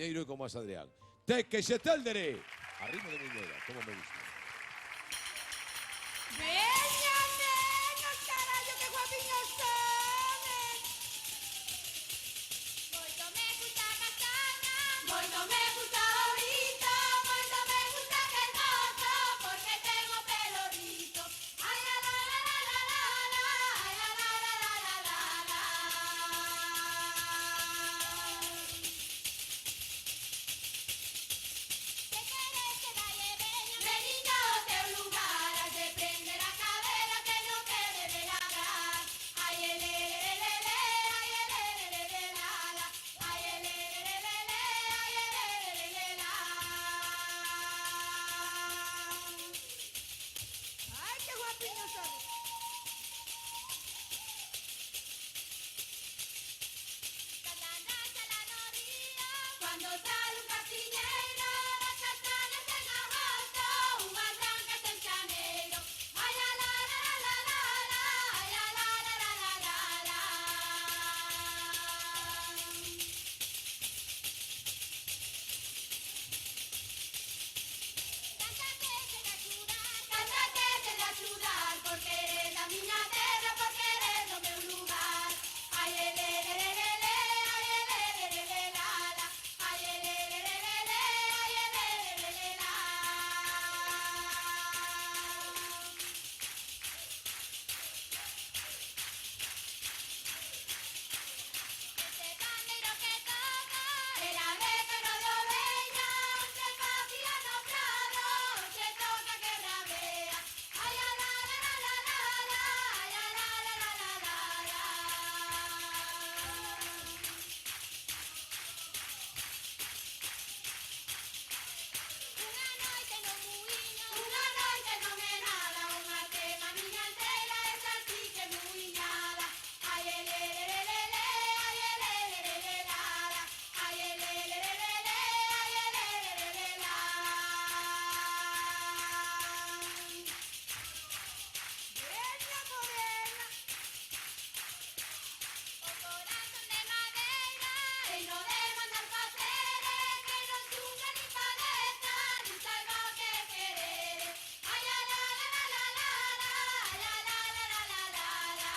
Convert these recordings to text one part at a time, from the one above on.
Y como es Adrián. Te que se te aldere. Arriba de mi nueva, como me gusta. Veña, nenos, carallo, que guapiños sonen. Moito me gusta a castaña, moito me gusta o rito, moito me gusta que hermoso, porque tengo pelo rito. Ay, la la la la la la la, ay, la la la la la la la. ¿Qué queréis que dalle, veña? Veniña ao teu lugar, has de prender a cadera que non quede de ladrar. Ai, ele, ele, ele, ai, ele, ele, ele, la, la. Ai, ele, ele, ele, ele, ai, ele, ele, ele, la. Ai, que guapiños son. Cuando sale un castiñeiro, las castañas en agosto, unhas brancas en xaneiro. Ai, la la la la la la, ai, la la la la la la la. Canta que te da sudar, porque eres da miña terra, porque eres do meu lugar. Ai, ele, ele, ele, ele, ai, ele, ele, ele, la, la. Ai, ele, ele, ele, ele, ai, ele, ele, ele, la. Este pandeiro que toca, era beto no lo veña, se facía no prado, se toca que rabea. Ai, la la la la la la la, ai, la la la la la la la. Unha noite no muiño, unha noite non é nada, unha tema miña entera, esa sí que muiñada. Ai, ele, ele, ele, ele, ai, ele, ele, ele, la, la. Ai, ele, ele, ele, ele, ai, ele, ele, ele, la. Veña morena. O corazón de madeira, e non de mandar facer, que non sufre ni padeza, ni saiba o que querer. Ai, la la la la la la la, ai, la la la la la la la.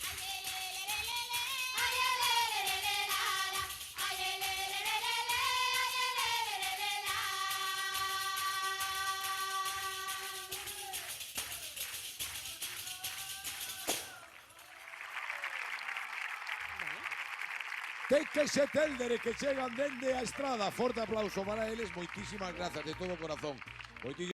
Ai, le, le, le, le, le, ai, le, le, le, le, la, la. Ai, le, le, le, le, le, le, ai, le, le, le, le, la. Te que se te aldere, que chegan dende a estrada. Forte aplauso para eles. Moitísimas grazas de todo corazón.